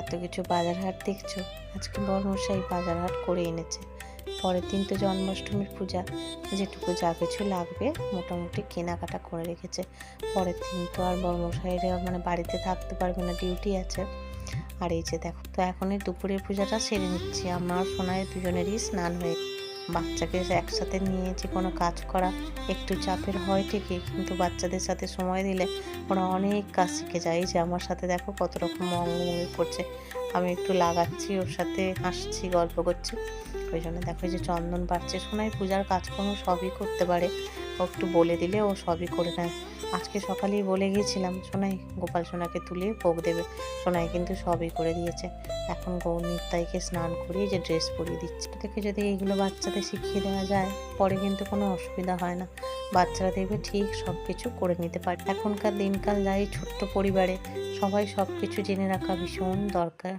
এত কিছু বাজার হাট দেখছো, আজকে বড়মশাই বাজার হাট করে এনেছে। পরের দিন তো জন্মাষ্টমীর পূজা, যেটুকু যা কিছু লাগবে মোটামুটি কেনাকাটা করে রেখেছে। পরের দিন তো আর বড়মশাইরা বাড়িতে থাকতে পারবে না, ডিউটি আছে। আর এই যে দেখো, তো এখন এই দুপুরের পূজাটা সেরে নিচ্ছি। আমার সোনায় দুজনেরই স্নান হয়ে, বাচ্চাকে একসাথে নিয়ে যে কোনো কাজ করা একটু চাপের হয় ঠিকই, কিন্তু বাচ্চাদের সাথে সময় দিলে ওরা অনেক কাজ শিখে যায়। এই যে আমার সাথে দেখো কত রকম অঙ্গভঙ্গি করছে, আমি একটু লাগাচ্ছি, ওর সাথে হাসছি, গল্প করছি। ওই জন্য দেখো যে চন্দন পাচ্ছে। সোনাই পূজার কাজকর্ম সবই করতে পারে, ও একটু বলে দিলে ও সবই করে নেয়। আজকে সকালেই বলে গিয়েছিলাম সোনাই গোপাল সোনাকে তুলে ভোগ দেবে, সোনাই কিন্তু সবই করে দিয়েছে। এখন গৌরনিতাইকে স্নান করিয়ে যে ড্রেস পরিয়ে দিচ্ছে। থেকে যদি এইগুলো বাচ্চাদের শিখিয়ে দেওয়া যায়, পরে কিন্তু কোনো অসুবিধা হয় না, বাচ্চারা দেখবে ঠিক সব কিছু করে নিতে পারে। এখনকার দিনকাল যাই ছোট্ট পরিবারে সবাই সব কিছু জেনে রাখা ভীষণ দরকার।